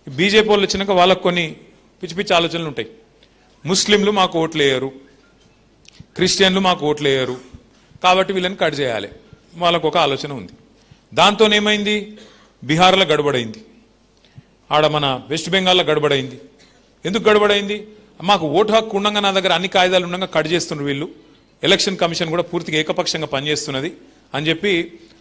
BJP వాళ్ళు వచ్చినాక వాళ్ళకు కొన్ని పిచ్చి పిచ్చి ఆలోచనలు ఉంటాయి. ముస్లింలు మాకు ఓట్లు వేయరు, క్రిస్టియన్లు మాకు ఓట్లు వేయరు, కాబట్టి వీళ్ళని కట్ చేయాలి, వాళ్ళకు ఒక ఆలోచన ఉంది. దాంతోనేమైంది, బీహార్లో గడబడైంది, ఆడ మన వెస్ట్ బెంగాల్లో గడబడైంది. ఎందుకు గడబడైంది, మాకు ఓటు హక్కు ఉండగా నా దగ్గర అన్ని కాయిదాలు ఉండగా కట్ చేస్తున్నారు వీళ్ళు, ఎలక్షన్ కమిషన్ కూడా పూర్తిగా ఏకపక్షంగా పనిచేస్తున్నది అని చెప్పి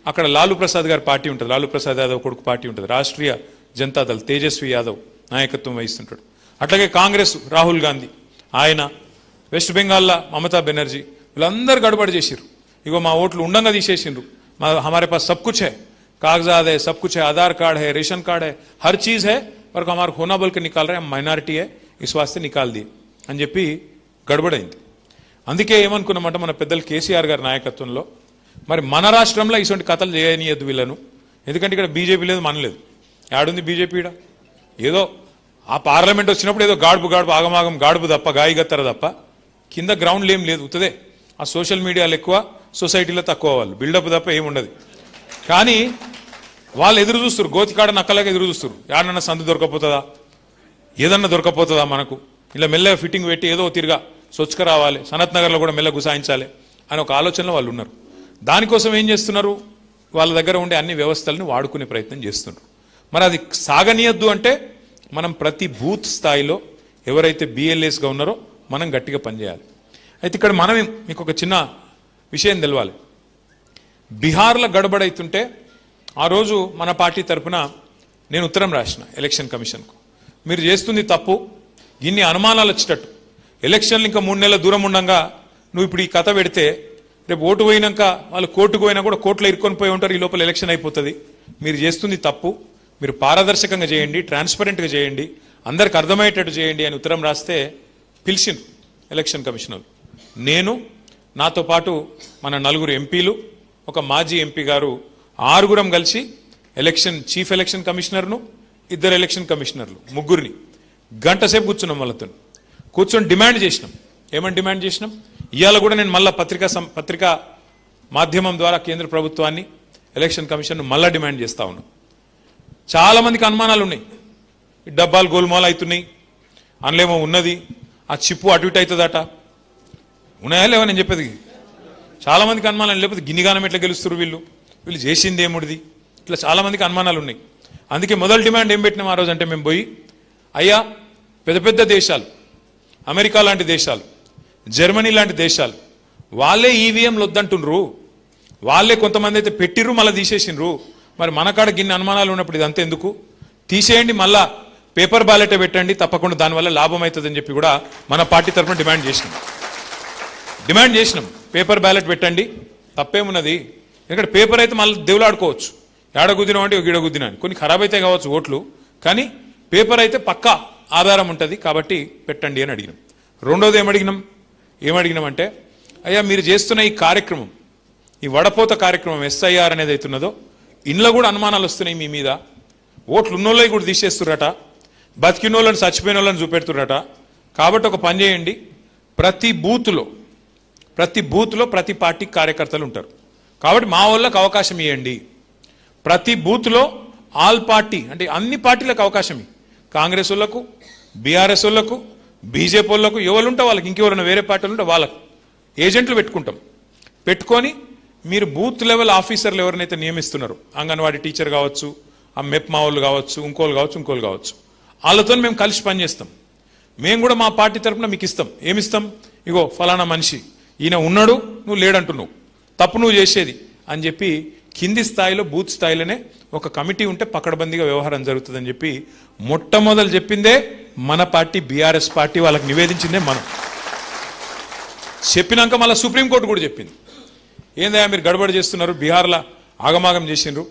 అక్కడ లాలూ ప్రసాద్ గారి పార్టీ ఉంటుంది, లాలూ ప్రసాద్ యాదవ్ కొడుకు పార్టీ ఉంటుంది, రాష్ట్రీయ జనతాదళ్, తేజస్వి యాదవ్ నాయకత్వం వహిస్తుంటాడు. అట్లాగే కాంగ్రెస్ రాహుల్ గాంధీ, ఆయన వెస్ట్ బెంగాల్లో మమతా బెనర్జీ, వీళ్ళందరూ గడబడి చేసిర్రు. ఇగో మా ఓట్లు ఉండంగా తీసేసిండ్రు, हमारे पास सब कुछ है, कागजात है, सब कुछ है, आधार कार्ड है, रेशन कार्ड है, हर चीज है, पर हमारा होना बोल के निकाल रहे हैं, हम माइनॉरिटी है, इस वास्ते निकाल दिए అని చెప్పి గడబడైంది. అందుకే ఏమనుకున్నామంటే మన పెద్దలు కేసీఆర్ గారి నాయకత్వంలో మరి మన రాష్ట్రంలో ఇటువంటి కథలు చేయనియద్దు వీళ్ళను, ఎందుకంటే ఇక్కడ బీజేపీ లేదు, మనలేదు, యాడుంది బీజేపీ? ఏదో ఆ పార్లమెంట్ వచ్చినప్పుడు ఏదో గాడుపు ఆగమాగం గాడుపు తప్ప, గాయగత్తర తప్ప కింద గ్రౌండ్లు ఏం లేదు, ఉత్తదే ఆ సోషల్ మీడియాలో ఎక్కువ, సొసైటీలో తక్కువ, వాళ్ళు బిల్డప్ తప్ప ఏముండదు. కానీ వాళ్ళు ఎదురు చూస్తారు, గోతికాడ నక్కలాగా ఎదురు చూస్తారు, యాడన్నా సందు దొరకపోతుందా, ఏదన్నా దొరకపోతుందా మనకు, ఇలా మెల్లగా ఫిట్టింగ్ పెట్టి ఏదో తిరిగా స్వచ్ఛగా రావాలి, సనత్ నగర్లో కూడా మెల్లగా గుసాయించాలి అని ఒక ఆలోచనలో వాళ్ళు ఉన్నారు. దానికోసం ఏం చేస్తున్నారు, వాళ్ళ దగ్గర ఉండే అన్ని వ్యవస్థలను వాడుకునే ప్రయత్నం చేస్తున్నారు. మరి అది సాగనీయద్దు అంటే మనం ప్రతి బూత్ స్థాయిలో ఎవరైతే బిఎల్ఏస్గా ఉన్నారో మనం గట్టిగా పనిచేయాలి. అయితే ఇక్కడ మనం మీకు ఒక చిన్న విషయం తెలవాలి. బీహార్లో గడబడైతుంటే ఆ రోజు మన పార్టీ తరఫున నేను ఉత్తరం రాసిన ఎలక్షన్ కమిషన్కు, మీరు చేస్తుంది తప్పు, ఇన్ని అనుమానాలు వచ్చేటట్టు, ఎలక్షన్లు ఇంకా 3 నెలల దూరం ఉండగా నువ్వు ఇప్పుడు ఈ కథ పెడితే రేపు ఓటు పోయినాక వాళ్ళు కోర్టుకు పోయినా కూడా కోర్టులో ఇరుక్కొని పోయి ఉంటారు, ఈ లోపల ఎలక్షన్ అయిపోతుంది, మీరు చేస్తుంది తప్పు, మీరు పారదర్శకంగా చేయండి, ట్రాన్స్పరెంట్గా చేయండి, అందరికి అర్థమయ్యేటట్టు చేయండి అని ఉత్తరం రాస్తే పిలిచింది ఎలక్షన్ కమిషనర్. నేను, నాతో పాటు మన 4 ఎంపీలు, ఒక మాజీ ఎంపీ గారు, 6 కలిసి చీఫ్ ఎలక్షన్ కమిషనర్ను, 2 ఎలక్షన్ కమిషనర్లు, 3 గంట సేపు కూర్చున్నాం, వాళ్ళతో కూర్చొని డిమాండ్ చేసినాం. ఏమని డిమాండ్ చేసినాం, ఇవాళ కూడా నేను మళ్ళీ పత్రికా మాధ్యమం ద్వారా కేంద్ర ప్రభుత్వాన్ని, ఎలక్షన్ కమిషన్ను మళ్ళీ డిమాండ్ చేస్తా ఉన్నాం. చాలా మందికి అనుమానాలు ఉన్నాయి, ఈ డబ్బాలు గోల్మాల్ అవుతున్నాయి, అందులోమో ఉన్నది, ఆ చిప్పు అటు ఇటు అవుతుందట, ఉన్నాయా లేవా నేను చెప్పేది. చాలా మందికి అనుమానాలు, లేకపోతే గిన్నిగానం ఎట్లా గెలుస్తారు వీళ్ళు చేసింది ఏముడిది, ఇట్లా చాలా మందికి అనుమానాలు ఉన్నాయి. అందుకే మొదటి డిమాండ్ ఏం పెట్టినాం ఆ రోజు అంటే, మేము పోయి అయ్యా పెద్ద పెద్ద దేశాలు, అమెరికా లాంటి దేశాలు, జర్మనీ లాంటి దేశాలు, వాళ్ళే ఈవీఎంలు వద్దంటుండ్రు, వాళ్ళే కొంతమంది అయితే పెట్టిర్రు మళ్ళీ తీసేసిండ్రు, మరి మన కాడ గిన్ని అనుమానాలు ఉన్నప్పుడు ఇదంతా ఎందుకు, తీసేయండి, మళ్ళా పేపర్ బ్యాలెటే పెట్టండి, తప్పకుండా దానివల్ల లాభం అవుతుందని చెప్పి కూడా మన పార్టీ తరఫున డిమాండ్ చేసినాం. పేపర్ బ్యాలెట్ పెట్టండి, తప్పేమున్నది, ఎందుకంటే పేపర్ అయితే మళ్ళీ దేవులాడుకోవచ్చు, ఏడగుద్దినా అంటే గిడగుద్దినా అని, కొన్ని ఖరాబ్ అయితే కావచ్చు ఓట్లు, కానీ పేపర్ అయితే పక్కా ఆధారం ఉంటుంది కాబట్టి పెట్టండి అని అడిగినాం. రెండోది ఏమడిగినామంటే, అయ్యా మీరు చేస్తున్న ఈ కార్యక్రమం, ఈ వడపోత కార్యక్రమం SIR అనేది అవుతున్నదో, ఇంట్లో కూడా అనుమానాలు వస్తున్నాయి మీ మీద, ఓట్లు ఉన్నోళ్ళవి కూడా తీసేస్తుర్రట, బతికినోళ్ళని చచ్చిపోయిన వాళ్ళని చూపెడుతుర్రట, కాబట్టి ఒక పని చేయండి, ప్రతి బూత్లో ప్రతి పార్టీ కార్యకర్తలు ఉంటారు, కాబట్టి మా వాళ్ళకి అవకాశం ఇవ్వండి, ప్రతి బూత్లో ఆల్ పార్టీ అంటే అన్ని పార్టీలకు అవకాశం, కాంగ్రెస్ వాళ్ళకు, బీఆర్ఎస్ వాళ్ళకు, బీజేపీ వాళ్ళకు, ఎవరుంటే వాళ్ళకి, ఇంకెవరైనా వేరే పార్టీలు ఉంటే వాళ్ళకు ఏజెంట్లు పెట్టుకొని మీరు బూత్ లెవెల్ ఆఫీసర్లు ఎవరినైతే నియమిస్తున్నారు, అంగన్వాడీ టీచర్ కావచ్చు, ఆ మెప్మా వాళ్ళు కావచ్చు, ఇంకోళ్ళు కావచ్చు, వాళ్ళతో మేము కలిసి పనిచేస్తాం. మేము కూడా మా పార్టీ తరఫున మీకు ఇస్తాం. ఏమిస్తాం, ఇగో ఫలానా మనిషి ఈయన ఉన్నాడు, నువ్వు లేడంటున్నావు, తప్పు నువ్వు చేసేది అని చెప్పి కింది స్థాయిలో బూత్ స్థాయిలోనే ఒక కమిటీ ఉంటే పకడ్బందీగా వ్యవహారం జరుగుతుందని చెప్పి మొట్టమొదలు చెప్పిందే మన పార్టీ, బీఆర్ఎస్ పార్టీ వాళ్ళకి నివేదించిందే మనం. చెప్పినాక మళ్ళీ సుప్రీంకోర్టు కూడా చెప్పింది, ఏందయ్యా మీరు గడబడి చేస్తున్నారు, బీహార్లో ఆగమాగం చేసిండ్రు,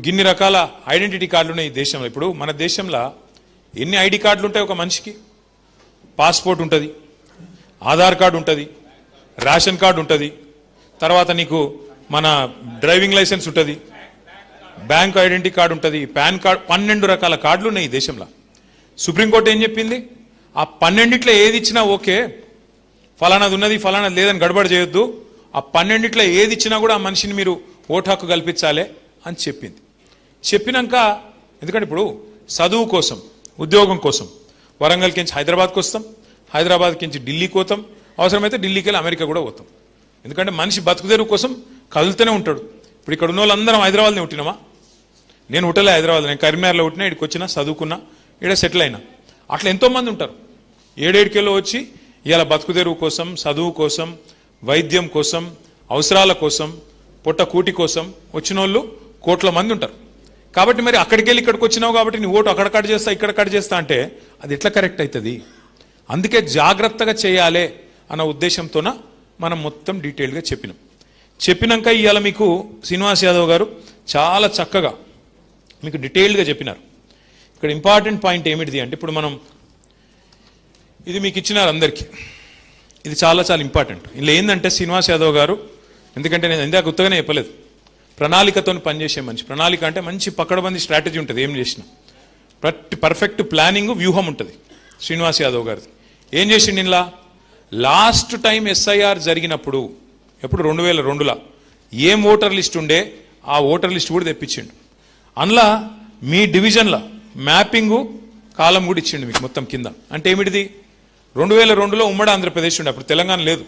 గిన్ని రకాల ఐడెంటిటీ కార్డులు ఉన్నాయి ఈ దేశంలో. ఇప్పుడు మన దేశంలో ఎన్ని ఐడి కార్డులు ఉంటాయి, ఒక మనిషికి పాస్పోర్ట్ ఉంటుంది, ఆధార్ కార్డు ఉంటుంది, రేషన్ కార్డు ఉంటుంది, తర్వాత నీకు మన డ్రైవింగ్ లైసెన్స్ ఉంటుంది, బ్యాంక్ ఐడెంటిటీ కార్డు ఉంటుంది, పాన్ కార్డు, 12 రకాల కార్డులు ఉన్నాయి ఈ దేశంలో. సుప్రీంకోర్టు ఏం చెప్పింది, ఆ 12 ఏది ఇచ్చినా ఓకే, ఫలానాది ఉన్నది ఫలానాది లేదని గడబడి చేయొద్దు, ఆ 12 ఏది ఇచ్చినా కూడా ఆ మనిషిని మీరు ఓటు హక్కు కల్పించాలి అని చెప్పింది. చెప్పినాక, ఎందుకంటే ఇప్పుడు చదువు కోసం, ఉద్యోగం కోసం వరంగల్కి నుంచి హైదరాబాద్కి వస్తాం, హైదరాబాద్కి నుంచి ఢిల్లీకి పోతాం, అవసరమైతే ఢిల్లీకి వెళ్ళి అమెరికా కూడా పోతాం. ఎందుకంటే మనిషి బతుకుదెరువు కోసం కదులుతూనే ఉంటాడు. ఇప్పుడు ఇక్కడ ఉన్న వాళ్ళందరం హైదరాబాద్ని పుట్టినామా? నేను పుట్టలే హైదరాబాద్, నేను కరీంనగర్లో పుట్టినా, ఇక్కడికి వచ్చినా, చదువుకున్నా, ఇక్కడ సెటిల్ అయినా. అట్లా ఎంతోమంది ఉంటారు. 7-7 వచ్చి ఇవాళ బతుకుదెరువు కోసం, చదువు కోసం, వైద్యం కోసం, అవసరాల కోసం, పొట్ట కూటి కోసం వచ్చిన వాళ్ళు కోట్ల మంది ఉంటారు. కాబట్టి మరి అక్కడికి వెళ్ళి ఇక్కడికి వచ్చినావు కాబట్టి నీ ఓటు అక్కడ కట్ చేస్తా, ఇక్కడ కట్ చేస్తా అంటే అది ఎట్లా కరెక్ట్ అవుతుంది? అందుకే జాగ్రత్తగా చేయాలి అన్న ఉద్దేశంతోన మనం మొత్తం డీటెయిల్గా చెప్పినాక ఇవాళ మీకు శ్రీనివాస్ యాదవ్ గారు చాలా చక్కగా మీకు డీటెయిల్డ్గా చెప్పినారు. ఇక్కడ ఇంపార్టెంట్ పాయింట్ ఏమిటిది అంటే, ఇప్పుడు మనం ఇది మీకు ఇచ్చినారు అందరికీ, ఇది చాలా చాలా ఇంపార్టెంట్. ఇలా ఏంటంటే శ్రీనివాస్ యాదవ్ గారు, ఎందుకంటే నేను ఇందాక ఉత్తగానే చెప్పలేదు, ప్రణాళికతో పనిచేసే మనిషి. ప్రణాళిక అంటే మంచి పకడ్బందీ స్ట్రాటజీ ఉంటుంది. ఏం చేసినా పర్ఫెక్ట్ ప్లానింగ్, వ్యూహం ఉంటుంది శ్రీనివాస్ యాదవ్ గారిది. ఏం చేసిండు ఇలా? లాస్ట్ టైం ఎస్ఐఆర్ జరిగినప్పుడు, ఎప్పుడు 2002లో ఏం ఓటర్ లిస్ట్ ఉండే ఆ ఓటర్ లిస్ట్ కూడా తెప్పించిండు. అందులో మీ డివిజన్ల మ్యాపింగు కాలం కూడా ఇచ్చిండు మీకు మొత్తం కింద. అంటే ఏమిటిది? 2002లో ఉమ్మడి ఆంధ్రప్రదేశ్ ఉండే, అప్పుడు తెలంగాణ లేదు.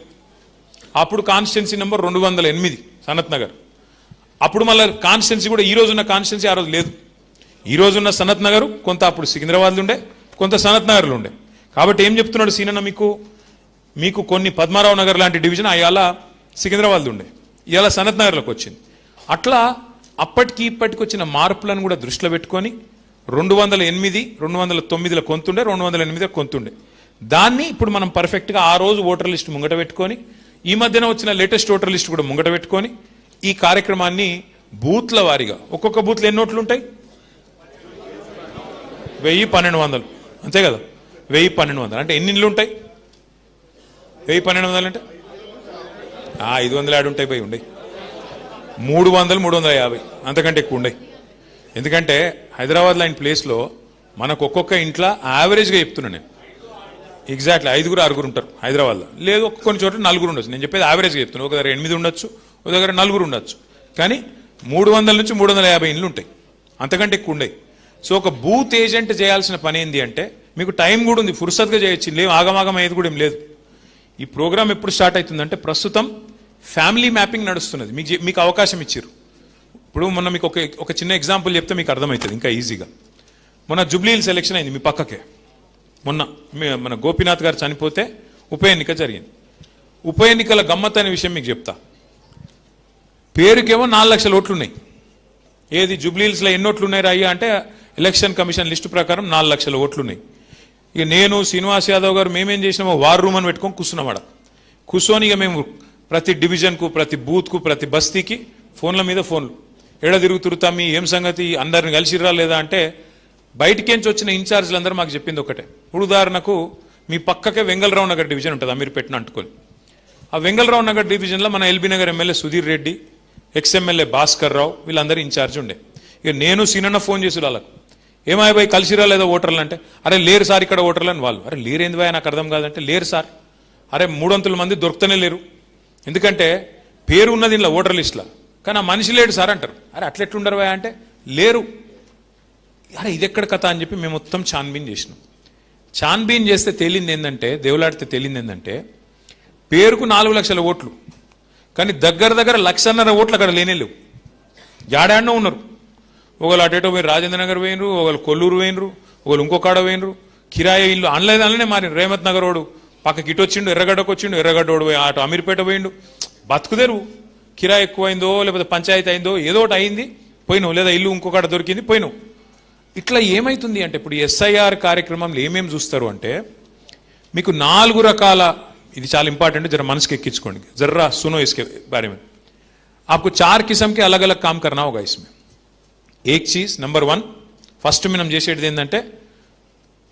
అప్పుడు కాన్స్టిట్యున్సీ నెంబర్ 208 సనత్ నగర్. అప్పుడు మళ్ళీ కాన్స్టిట్యున్సీ కూడా ఈ రోజున్న కాన్స్టిట్యున్సీ ఆ రోజు లేదు. ఈ రోజున్న సనత్ నగర్ కొంత అప్పుడు సికింద్రాబాద్లో ఉండే, కొంత సనత్ నగర్లో ఉండే. కాబట్టి ఏం చెప్తున్నాడు సీనన్న, మీకు కొన్ని పద్మారావు నగర్ లాంటి డివిజన్ అయ్యాల సికింద్రాబాద్లో ఉండే, ఇవాళ సనత్ నగర్లోకి వచ్చింది. అట్లా అప్పటికి ఇప్పటికి వచ్చిన మార్పులను కూడా దృష్టిలో పెట్టుకొని 208, 209లో కొంతుండే, 208లో కొంతుండే. దాన్ని ఇప్పుడు మనం పర్ఫెక్ట్గా ఆ రోజు ఓటర్ లిస్ట్ ముంగట పెట్టుకొని, ఈ మధ్యన వచ్చిన లేటెస్ట్ ఓటర్ లిస్ట్ కూడా ముంగట పెట్టుకొని ఈ కార్యక్రమాన్ని బూత్ల వారీగా, ఒక్కొక్క బూత్లో ఎన్ని ఓట్లు ఉంటాయి? 1000-1200, అంతే కదా? 1000-1200 అంటే ఎన్ని ఇండ్లు ఉంటాయి? 1000-1200 అంటే 500 యాడ్ ఉంటాయి, పోయి ఉండే 300-350 అంతకంటే ఎక్కువ ఉండే. ఎందుకంటే హైదరాబాద్ లాంటి ప్లేస్లో మనకు ఒక్కొక్క ఇంట్లో యావరేజ్గా చెప్తున్నాను నేను, ఎగ్జాక్ట్లీ 5-6 ఉంటారు హైదరాబాద్లో. లేదు కొన్ని చోట్ల 4 ఉండొచ్చు. నేను చెప్పేది యావరేజ్గా చెప్తున్నాను. ఒక దగ్గర 8 ఉండొచ్చు, ఒక దగ్గర 4 ఉండొచ్చు. కానీ 300 నుంచి 350 ఇండ్లు ఉంటాయి, అంతకంటే ఎక్కువ ఉండయి. సో ఒక బూత్ ఏజెంట్ చేయాల్సిన పని ఏంటి అంటే, మీకు టైం కూడా ఉంది, ఫుర్సత్గా చేయొచ్చు, లేవు ఆగమాగం అయ్యేది కూడా ఏం లేదు. ఈ ప్రోగ్రామ్ ఎప్పుడు స్టార్ట్ అవుతుందంటే, ప్రస్తుతం ఫ్యామిలీ మ్యాపింగ్ నడుస్తున్నది. మీకు అవకాశం ఇచ్చారు. ఇప్పుడు మొన్న మీకు ఒక చిన్న ఎగ్జాంపుల్ చెప్తే మీకు అర్థమవుతుంది ఇంకా ఈజీగా. మొన్న జూబ్లీ హిల్స్ ఎలక్షన్ అయింది మీ పక్కకే. మొన్న మన గోపీనాథ్ గారు చనిపోతే ఉప ఎన్నిక జరిగింది. ఉప ఎన్నికల గమ్మత్ అనే విషయం మీకు చెప్తా. పేరుకేమో 4 లక్షల ఓట్లు ఉన్నాయి. ఏది జూబ్లీ హిల్స్లో ఎన్ని ఓట్లు ఉన్నాయి రాయ్యా అంటే, ఎలక్షన్ కమిషన్ లిస్టు ప్రకారం 4 లక్షల ఓట్లు ఉన్నాయి. ఇక నేను శ్రీనివాస్ యాదవ్ గారు మేమేం చేసినామో వార్ రూమ్ అని పెట్టుకొని కూర్చున్నాం. కూర్చొని ఇక మేము ప్రతి డివిజన్కు, ప్రతి బూత్కు, ప్రతి బస్తీకి ఫోన్ల మీద ఫోన్లు, ఎడ తిరుగుతురుతా మీ ఏం సంగతి, అందరిని కలిసిరా లేదా అంటే, బయటికేంచి వచ్చిన ఇన్ఛార్జీలు అందరూ మాకు చెప్పింది ఒకటే. ఇప్పుడు ఉదాహరణకు మీ పక్కకే వెంగళరావు నగర్ డివిజన్ ఉంటుంది, అమీర్పేటను అంటుకొని. ఆ వెంగళరావు నగర్ డివిజన్లో మన ఎల్బీ నగర్ ఎమ్మెల్యే సుధీర్ రెడ్డి, ఎక్స్ఎమ్మెల్యే భాస్కర్ రావు, వీళ్ళందరూ ఇన్ఛార్జ్ ఉండే. ఇక నేను సీనన్న ఫోన్ చేసి వాళ్ళకు, ఏమాయి బాయ్ కలిసిరా లేదా ఓటర్లు అంటే, అరే లేరు సార్ ఇక్కడ ఓటర్లు అని వాళ్ళు. అరే లేరేంది బాయ్ నాకు అర్థం కాదంటే, లేరు సార్. అరే 300 మంది దొరుకుతూనే లేరు, ఎందుకంటే పేరు ఉన్నది ఇలా ఓటర్ లిస్ట్లో, కానీ ఆ మనిషి లేడు సార్ అంటారు. అరే అట్లెట్లుండరు బాయ్ అంటే, లేరు. అరే ఇది ఎక్కడ కథ అని చెప్పి మేము మొత్తం ఛాన్బీన్ చేసినాం. ఛాన్బీన్ చేస్తే తేలింది ఏంటంటే, దేవులాడితే తేలింది ఏంటంటే, పేరుకు 4 లక్షల ఓట్లు, కానీ దగ్గర 1.5 లక్షల ఓట్లు అక్కడ లేనేలేవు, జాడాడనో ఉన్నారు. ఒకళ్ళు అటేటో పోయి రాజేంద్ర నగర్ పోయినరు, ఒకళ్ళు కొల్లూరు పోయినరు, ఒకళ్ళు ఇంకొకాడ పోయినరు. కిరాయి ఇల్లు అనలేదననే మారి రేమత్ నగర్ రోడ్డు పక్కకి ఇటు వచ్చిండు, ఎర్రగడ్డకు వచ్చిండు, ఎర్రగడ్డ పోయి అటు అమీర్పేట పోయిండు. బతుకుదేరు, కిరాయి ఎక్కువైందో లేకపోతే పంచాయతీ అయిందో ఏదో ఒకటి అయింది, పోయినావు. లేదా ఇల్లు ఇంకొకటి దొరికింది, పోయినావు. ఇట్లా ఏమైతుంది అంటే, ఇప్పుడు ఎస్ఐఆర్ కార్యక్రమంలో ఏమేమి చూస్తారు అంటే, మీకు 4 రకాల, ఇది చాలా ఇంపార్టెంట్, జర మనసుకి ఎక్కించుకోండి, జర్రా सुनो इसके बारे में. आपको 4 किस्म के अलग अलग काम करना होगा इसमें. एक चीज नंबर 1 ఫస్ట్ మనం చేసేది ఏంటంటే,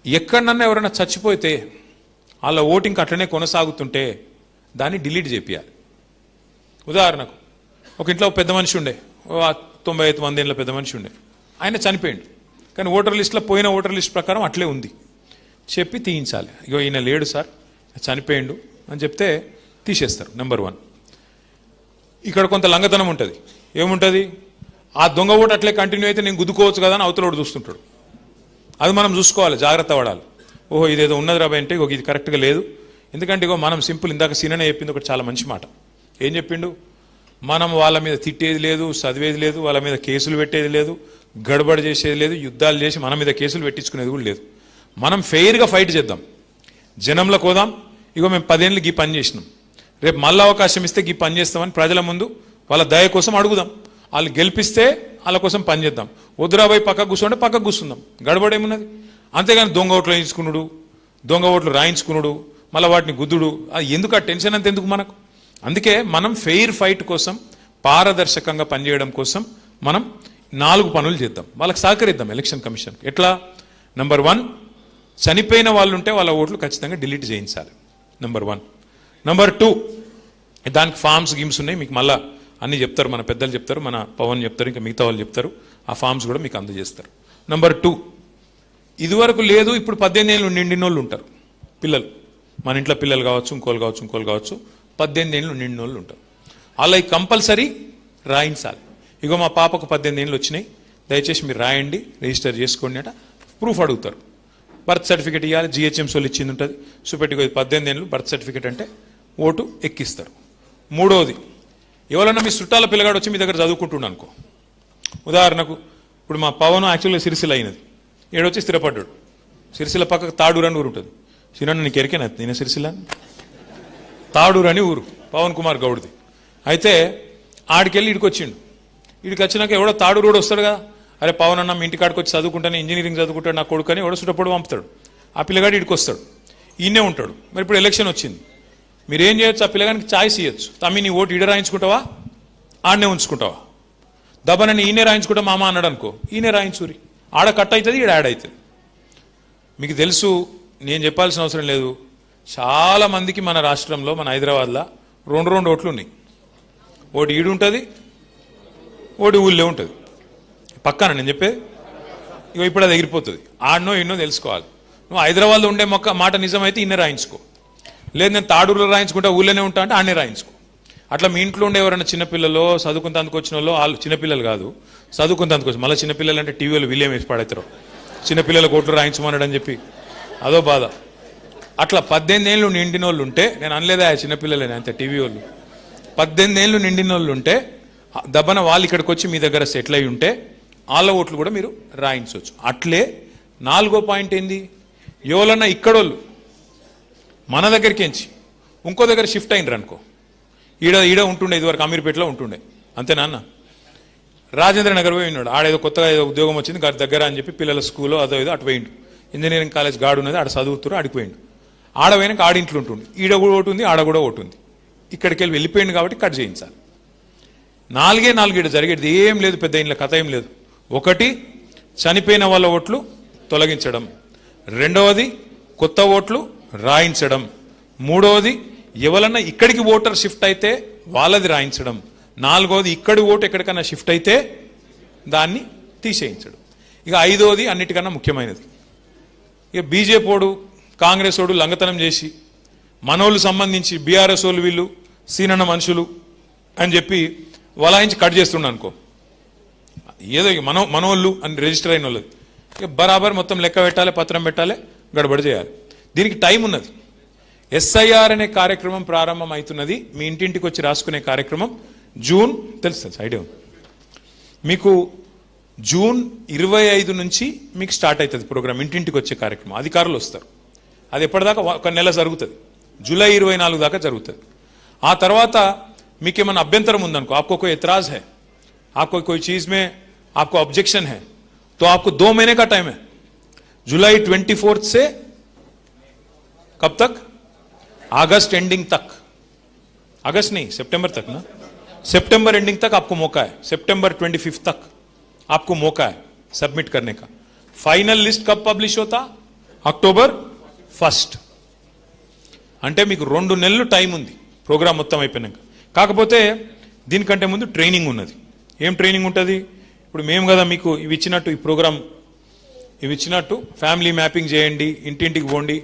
ఎక్కడన్నా ఎవరైనా చచ్చిపోతే వాళ్ళ ఓటింగ్ అట్లనే కొనసాగుతుంటే దాన్ని డిలీట్ చేపియాలి. ఉదాహరణకు ఒక ఇంట్లో పెద్ద మనిషి ఉండే, 95 ఏళ్ళ పెద్ద మనిషి ఉండే, ఆయన చనిపోయిండు, కానీ ఓటర్ లిస్ట్లో పోయిన ఓటర్ లిస్ట్ ప్రకారం అట్లే ఉంది, చెప్పి తీయించాలి. ఇగో ఈయన లేడు సార్, చనిపోయిండు అని చెప్తే తీసేస్తారు. నెంబర్ 1. ఇక్కడ కొంత లంగతనం ఉంటుంది. ఏముంటుంది, ఆ దొంగ ఓటు అట్లే కంటిన్యూ అయితే నేను గుద్దుకోవచ్చు కదా అని అవతలోడు చూస్తుంటాడు. అది మనం చూసుకోవాలి, జాగ్రత్త పడాలి. ఓహో ఇదేదో ఉన్నది రాబాయ్ అంటే ఇది కరెక్ట్గా లేదు. ఎందుకంటే మనం సింపుల్, ఇందాక సీననే చెప్పింది ఒకటి చాలా మంచి మాట. ఏం చెప్పిండు? మనం వాళ్ళ మీద తిట్టేది లేదు, చదివేది లేదు, వాళ్ళ మీద కేసులు పెట్టేది లేదు, గడబడి చేసేది లేదు, యుద్ధాలు చేసి మన మీద కేసులు పెట్టించుకునేది కూడా లేదు. మనం ఫెయిర్గా ఫైట్ చేద్దాం, జనంలోకి పోదాం. మేము 10 ఏళ్ళు ఈ పని చేసినాం, రేపు మళ్ళీ అవకాశం ఇస్తే ఈ పని చేస్తామని ప్రజల ముందు వాళ్ళ దయ కోసం అడుగుదాం. వాళ్ళు గెలిపిస్తే వాళ్ళ కోసం పని చేద్దాం. వద్దురాబాయి పక్కకు కూర్చుంటే పక్కకు కూర్చుందాం, గడబడేమున్నది. అంతేగాని దొంగ ఓట్లు వేయించుకున్నాడు, దొంగ ఓట్లు రాయించుకున్నాడు, మళ్ళీ వాటిని గుద్దుడు, అది ఎందుకు? ఆ టెన్షన్ అంత ఎందుకు మనకు? అందుకే మనం ఫెయిర్ ఫైట్ కోసం, పారదర్శకంగా పనిచేయడం కోసం మనం 4 పనులు చేద్దాం, వాళ్ళకి సహకరిద్దాం ఎలక్షన్ కమిషన్. ఎట్లా? నెంబర్ 1, చనిపోయిన వాళ్ళు ఉంటే వాళ్ళ ఓట్లు ఖచ్చితంగా డిలీట్ చేయించాలి, నెంబర్ 1. నెంబర్ 2, దానికి ఫామ్స్ గీమ్స్ ఉన్నాయి, మీకు మళ్ళీ అన్ని చెప్తారు, మన పెద్దలు చెప్తారు, మన పవన్ చెప్తారు, ఇంకా మిగతా వాళ్ళు చెప్తారు. ఆ ఫామ్స్ కూడా మీకు అందజేస్తారు. నెంబర్ 2, ఇదివరకు లేదు, ఇప్పుడు 18 ఏళ్ళు నిండిన వాళ్ళు ఉంటారు పిల్లలు, మన ఇంట్లో పిల్లలు కావచ్చు, ఇంకోళ్ళు కావచ్చు, 18 ఏళ్ళు నిండిన వాళ్ళు ఉంటారు. అలా కంపల్సరీ రాయించాలి. మా పాపకు 18 ఏళ్ళు వచ్చినాయి, దయచేసి మీరు రాయండి, రిజిస్టర్ చేసుకోండి అట. ప్రూఫ్ అడుగుతారు, బర్త్ సర్టిఫికేట్ ఇవ్వాలి, జిహెచ్ఎంసీ వాళ్ళు ఇచ్చింది ఉంటుంది, చూపెట్టుకో 18 ఏళ్ళు బర్త్ సర్టిఫికేట్ అంటే ఓటు ఎక్కిస్తారు. 3వది, ఎవరన్నా మీ చుట్టాల పిల్లగాడు వచ్చి మీ దగ్గర చదువుకుంటున్నాను అనుకో, ఉదాహరణకు ఇప్పుడు మా పవన్ యాక్చువల్గా సిరిసిల్ల అయినది, ఏడొచ్చి స్థిరపడ్డాడు. సిరిసిల్ల పక్కకు తాడూరు అని ఊరు ఉంటుంది. సిరన్న నీకు ఎరికేనా? నేను సిరిసిల్ల తాడూరు అని ఊరు, పవన్ కుమార్ గౌడ్ది. అయితే ఆడికెళ్ళి ఇడికి వచ్చిండు. ఇడికి వచ్చినాక ఎవడో తాడూరు కూడా వస్తాడు కదా, అరే పవన్ అన్న మీ ఇంటికాడికి వచ్చి చదువుకుంటాను, ఇంజనీరింగ్ చదువుకుంటాడు నా కొడుకు అని ఎవడో చుట్టప్పుడు పంపుతాడు. ఆ పిల్లగాడు ఇడికి వస్తాడు, ఈయనే ఉంటాడు. మరి ఇప్పుడు ఎలక్షన్ వచ్చింది, మీరేం చేయొచ్చు? ఆ పిల్లగానికి ఛాయిస్ ఇవ్వచ్చు, తమ్మి నీ ఓటు ఈడ రాయించుకుంటావా, ఆడనే ఉంచుకుంటావా? దబ్బనని ఈయనే రాయించుకుంటా మామ అన్నాడు అనుకో, ఈయనే రాయించురి, ఆడ కట్ అవుతుంది, ఈడ యాడ్ అవుతుంది. మీకు తెలుసు, నేను చెప్పాల్సిన అవసరం లేదు, చాలా మందికి మన రాష్ట్రంలో, మన హైదరాబాద్లో 2 ఓట్లు ఉన్నాయి. ఓటు ఈడు ఉంటుంది, ఓటు ఊళ్ళో ఉంటుంది, పక్కన నేను చెప్పేది. ఇప్పుడు అది ఎగిరిపోతుంది, ఆడనో ఈడనో తెలుసుకోవాలి. నువ్వు హైదరాబాద్లో ఉండే మాట నిజమైతే ఇన్నే రాయించుకో, లేదు నేను తాడూరులో రాయించుకుంటా ఊళ్ళోనే ఉంటా అంటే ఆడనే రాయించుకో. అట్లా మీ ఇంట్లో ఉండే ఎవరైనా చిన్నపిల్లలు చదువుకుంటందుకు వచ్చిన వాళ్ళు, వాళ్ళు చిన్నపిల్లలు కాదు చదువుకుంటందుకు వచ్చి, మళ్ళీ చిన్నపిల్లలు అంటే టీవీలో వీళ్ళేం వేసి పడతారు, చిన్నపిల్లలకు ఓట్లు రాయించమన్నాడు అని చెప్పి అదో బాధ. అట్లా 18 ఏళ్ళు నిండిన వాళ్ళు ఉంటే, నేను అనలేదా చిన్నపిల్లలేని అంతే, టీవీ వాళ్ళు 18 ఏళ్ళు నిండిన వాళ్ళు ఉంటే దబ్బన వాళ్ళు ఇక్కడికి వచ్చి మీ దగ్గర సెటిల్ అయి ఉంటే వాళ్ళ ఓట్లు కూడా మీరు రాయించవచ్చు. అట్లే 4వ పాయింట్ ఏంది? ఎవరన్నా ఇక్కడోళ్ళు మన దగ్గరికి ఎంచి ఇంకో దగ్గర షిఫ్ట్ అయినరు అనుకో, ఈడ ఉంటుండే, ఇదివరకు అమీర్పేటలో ఉంటుండే, అంతేనా అన్న? రాజేంద్ర నగర్ పోయి ఉన్నాడు, ఆడేదో కొత్తగా ఏదో ఉద్యోగం వచ్చింది దగ్గర అని చెప్పి పిల్లల స్కూల్లో అదో ఏదో అటు పోయిండు, ఇంజనీరింగ్ కాలేజ్ గాడు ఉన్నది, ఆడ చదువుతారు, ఆడిపోయిండు. ఆడపోయినాక ఆడింట్లో ఉంటుంది, ఈడ కూడా ఒకటి ఉంది, ఆడ కూడా ఒకటి ఉంది. ఇక్కడికి వెళ్ళిపోయింది కాబట్టి కట్ చేయించాలి. 4 జరిగేది ఏం లేదు, పెద్ద ఇంట్లో కథ ఏం లేదు. 1, చనిపోయిన వాళ్ళ ఓట్లు తొలగించడం. 2వది, కొత్త ఓట్లు రాయించడం. 3వది, ఎవరన్నా ఇక్కడికి ఓటర్ షిఫ్ట్ అయితే వాళ్ళది రాయించడం. 4వది, ఇక్కడి ఓటు ఎక్కడికన్నా షిఫ్ట్ అయితే దాన్ని తీసేయించడం. ఇక 5వది అన్నిటికన్నా ముఖ్యమైనది, ఇక బీజేపీ ఓడు కాంగ్రెస్ ఓడు లంగతనం చేసి మనోళ్ళు సంబంధించి బీఆర్ఎస్ వాళ్ళు వీళ్ళు సీనన్న మనుషులు అని చెప్పి వలాయించి కట్ చేస్తుండ అనుకో, ఏదో మనోళ్ళు అని రిజిస్టర్ అయిన వాళ్ళది ఇక బరాబర్ మొత్తం లెక్క పెట్టాలి, పత్రం పెట్టాలి, గడబడి చేయాలి. దీనికి టైం ఉన్నది. ఎస్ఐఆర్ అనే కార్యక్రమం ప్రారంభం అవుతున్నది, మీ ఇంటింటికి వచ్చి రాసుకునే కార్యక్రమం జూన్, తెలుస్తుంది ఐడియా మీకు, జూన్ 25 నుంచి మీకు స్టార్ట్ అవుతుంది ప్రోగ్రామ్, ఇంటింటికి వచ్చే కార్యక్రమం. అధికారులు వస్తారు, అది ఎప్పటిదాకా 1 నెల జరుగుతుంది, జూలై 24 దాకా జరుగుతుంది. ఆ తర్వాత మీకేమైనా అభ్యంతరం ఉందనుకో, आपको कोई एतराज है, आपको कोई चीज में आपको ऑब्जेक्शन है, तो आपको 2 महीने का टाइम है, जुलाई 24 से कब तक? अगस्त एंडिंग तक, अगस्त नहीं सितंबर तक ना, सितंबर एंडिंग तक आपको मौका है, सितंबर 25 तक आपको मौका है सबमिट करने का. फाइनल लिस्ट कब पब्लिश होता? अक्टोबर 1. అంటే మీకు 2 నెలలు టైం ఉంది ప్రోగ్రామ్ మొత్తం అయిపోయినాక. కాకపోతే దీనికంటే ముందు ట్రైనింగ్ ఉన్నది. ఏం ట్రైనింగ్ ఉంటుంది? ఇప్పుడు మేము కదా మీకు ఇవి ఇచ్చినట్టు, ఈ ప్రోగ్రామ్ ఇవి ఇచ్చినట్టు ఫ్యామిలీ మ్యాపింగ్ చేయండి, ఇంటింటికి పోండి,